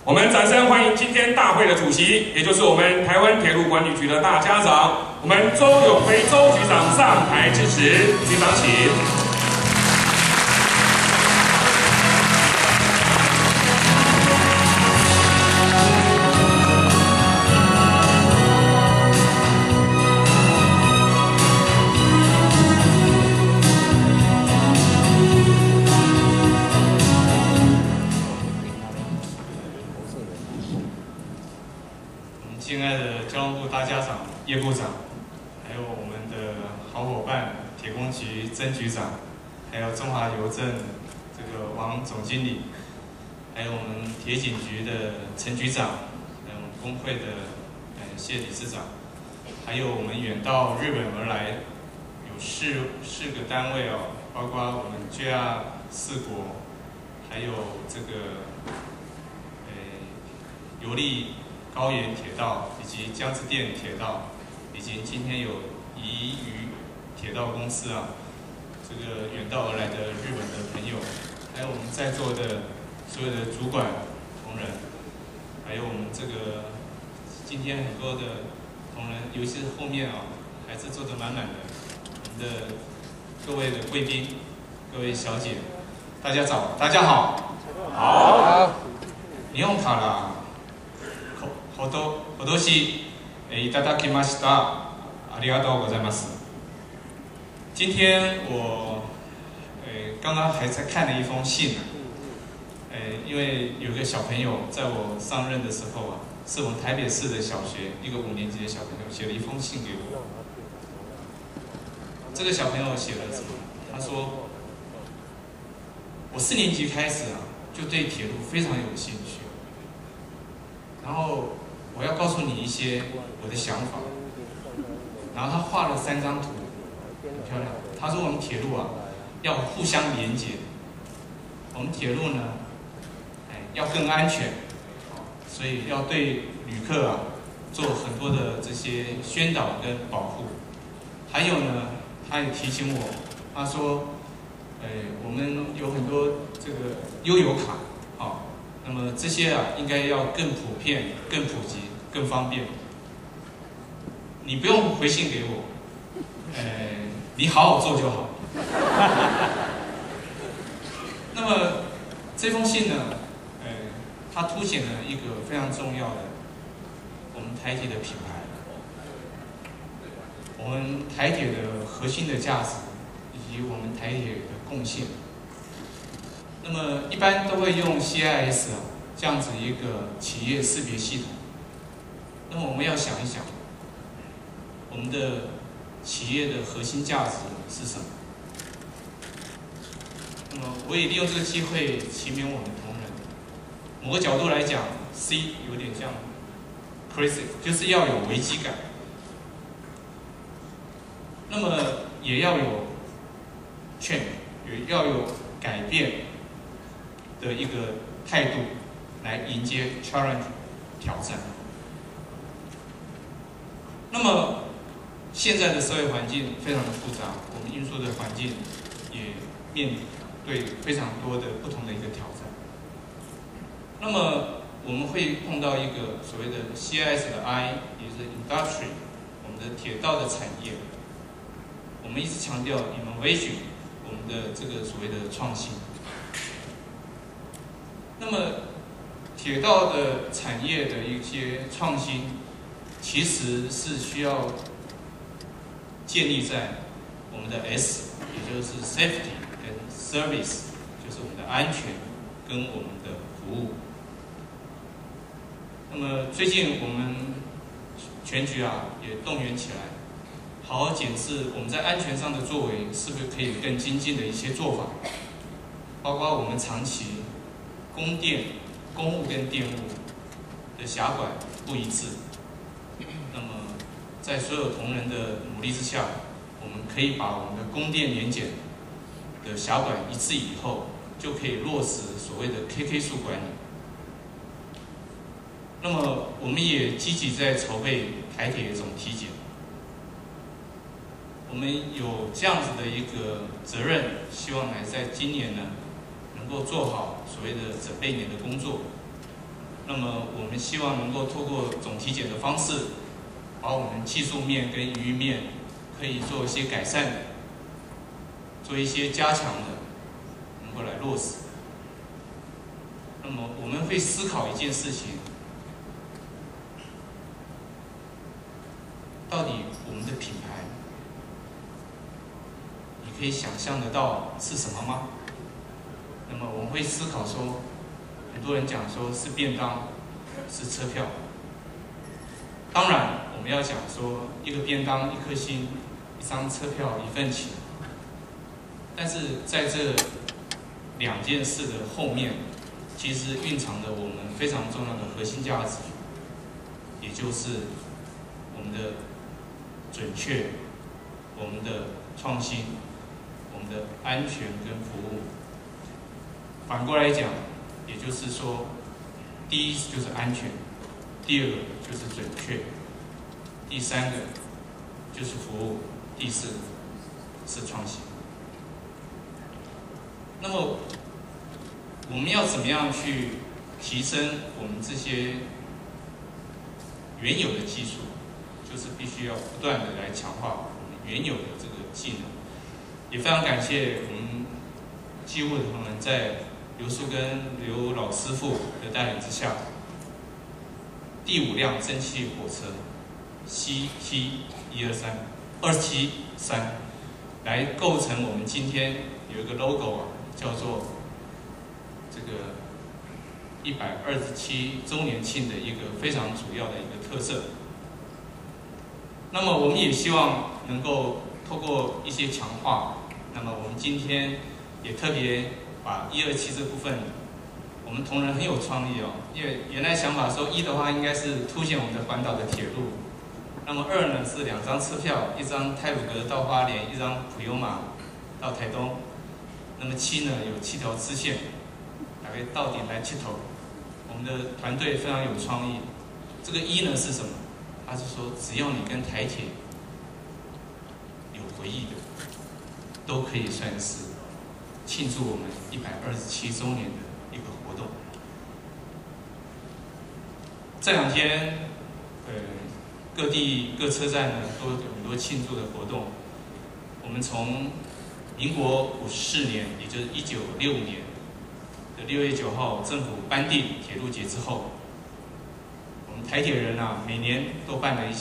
我们掌声欢迎今天大会的主席，也就是我们台湾铁路管理局的大家长，我们周永辉周局长上台致辞。局长请。 亲爱的交通部大家长叶部长，还有我们的好伙伴铁工局曾局长，还有中华邮政这个王总经理，还有我们铁警局的陈局长，还有我们工会的谢理事长，还有我们远到日本而来，有四个单位哦，包括我们 JR 四国，还有这个游历。 高原铁道以及江之电铁道，以及今天有宜渝铁道公司啊，这个远道而来的日本的朋友，还有我们在座的所有的主管同仁，还有我们这个今天很多的同仁，尤其是后面啊，还是坐得满满的，我们的各位的贵宾、各位小姐，大家早，大家好，好，日本から。 今年いただきました。ありがとうございます。今天我刚刚还在看了一封信因为有个小朋友在我上任的时候啊，是我们台北市的小学一个5年级的小朋友写了一封信给我。这个小朋友写了什么？他说：“我4年级开始啊，就对铁路非常有兴趣，然后。” 我要告诉你一些我的想法，然后他画了3张图，很漂亮。他说我们铁路啊要互相连接，我们铁路呢，要更安全，所以要对旅客啊做很多的这些宣导跟保护。还有呢，他也提醒我，他说，我们有很多这个悠游卡，那么这些啊，应该要更普遍、更普及、更方便。你不用回信给我，你好好做就好。那么这封信呢，它凸显了一个非常重要的我们台铁的品牌，我们台铁的核心的价值，以及我们台铁的贡献。 那么一般都会用 CIS 这样子一个企业识别系统。那么我们要想一想，我们的企业的核心价值是什么？那么我也利用这个机会启勉我们同仁。某个角度来讲 ，C 有点像 crazy， 就是要有危机感。那么也要有 change， 也要有改变。 的一个态度来迎接 challenge 挑战。那么现在的社会环境非常的复杂，我们运输的环境也面对非常多的不同的一个挑战。那么我们会碰到一个所谓的 CIS 的 I， 也就是 industry， 我们的铁道的产业。我们一直强调 innovation， 我们的这个所谓的创新。 那么，铁道的产业的一些创新，其实是需要建立在我们的 S， 也就是 safety 跟 service， 就是我们的安全跟我们的服务。那么最近我们全局啊也动员起来，好好检视我们在安全上的作为，是不是可以更精进的一些做法，包括我们长期。 公务跟电务的辖管不一致，那么在所有同仁的努力之下，我们可以把我们的供电年检的辖管一致以后，就可以落实所谓的 KK 数管理。那么我们也积极在筹备台铁总体检，我们有这样子的一个责任，希望在今年呢。 能够做好所谓的准备年的工作，那么我们希望能够透过总体检的方式，把我们技术面跟营运面可以做一些改善的，做一些加强的，能够来落实。那么我们会思考一件事情，到底我们的品牌，你可以想象得到是什么吗？那么我们会思考说，很多人讲说是便当，是车票。当然，我们要讲说一个便当、一颗心、一张车票、一份情。但是在这两件事的后面，其实蕴藏着我们非常重要的核心价值，也就是我们的准确、我们的创新、我们的安全跟服务。反过来讲，也就是说，第一就是安全，第二个就是准确，第三个就是服务，第四个是创新。那么我们要怎么样去提升我们这些原有的技术？就是必须要不断的来强化我们原有的这个技能。也非常感谢我们机务的同仁在刘树根刘老师傅的带领之下，第5辆蒸汽火车 CT123 来构成我们今天有一个 logo 啊，叫做这个127周年庆的一个非常主要的一个特色。那么我们也希望能够透过一些强化，那么我们今天也特别把127这部分，我们同仁很有创意哦，因为原来想法说1的话应该是凸显我们的环岛的铁路，那么2呢是2张车票，一张太鲁阁到花莲，一张普悠玛到台东，那么7呢有7条支线，大概到点来7头。我们的团队非常有创意。这个1呢是什么？他是说只要你跟台铁有回忆的，都可以算是庆祝我们127周年的一个活动。这2天，各地各车站呢都有很多庆祝的活动。我们从民国54年，也就是1965年的6月9号，政府颁定铁路节之后，我们台铁人啊，每年都办了一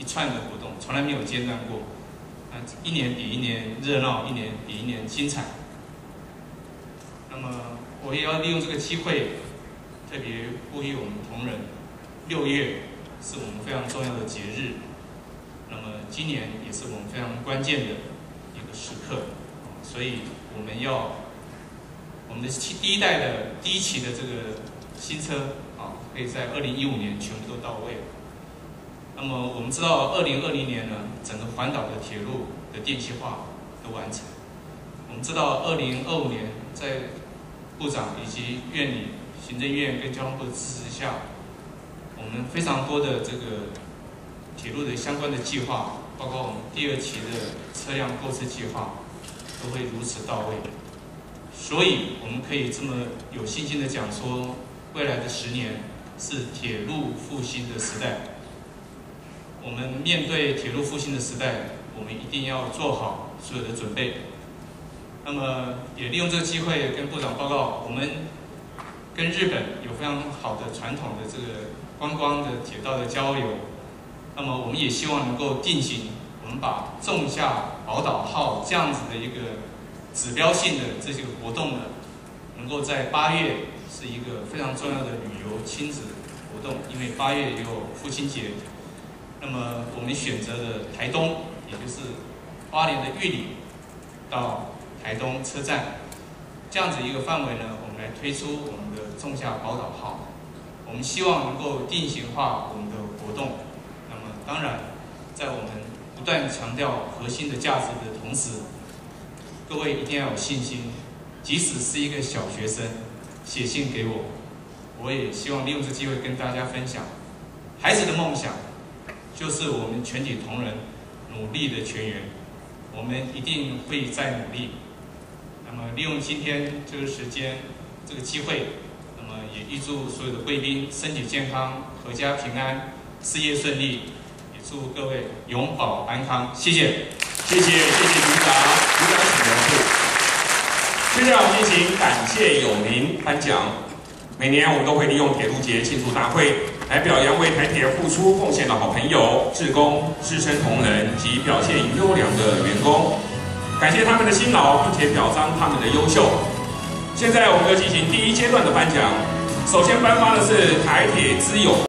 串的活动，从来没有间断过。一年比一年热闹，一年比一年精彩。那么我也要利用这个机会，特别呼吁我们同仁，6月是我们非常重要的节日。那么今年也是我们非常关键的一个时刻，所以我们的第一代的第1期的这个新车啊，可以在2015年全部都到位了。那么我们知道，2020年呢，整个环岛的铁路的电气化都完成。我们知道，2025年在部长以及院里、行政院跟交通部的支持下，我们非常多的这个铁路的相关的计划，包括我们第2期的车辆购置计划，都会如此到位。所以我们可以这么有信心的讲说，未来的10年是铁路复兴的时代。我们面对铁路复兴的时代，我们一定要做好所有的准备。那么也利用这个机会跟部长报告，我们跟日本有非常好的传统的这个观光的铁道的交流。那么我们也希望能够定型，我们把仲夏宝岛号这样子的一个指标性的这些活动呢，能够在8月是一个非常重要的旅游亲子活动，因为8月有父亲节。那么我们选择了台东，也就是花莲的玉里到台东车站这样子一个范围呢，我们来推出我们的仲夏宝岛号。我们希望能够定型化我们的活动。那么当然，在我们不断强调核心的价值的同时，各位一定要有信心，即使是一个小学生写信给我，我也希望利用这机会跟大家分享，孩子的梦想就是我们全体同仁努力的泉源，我们一定会再努力。那么利用今天这个时间、这个机会，那么那么也预祝所有的贵宾身体健康、阖家平安、事业顺利，也祝各位永保安康。谢谢，谢谢局长，请留步。接下来我们进行感谢有名颁奖。每年我们都会利用铁路节庆祝大会，来表扬为台铁付出贡献的好朋友、志工、师生同仁及表现优良的员工，感谢他们的辛劳，并且表彰他们的优秀。现在我们就进行第一阶段的颁奖，首先颁发的是台铁资友。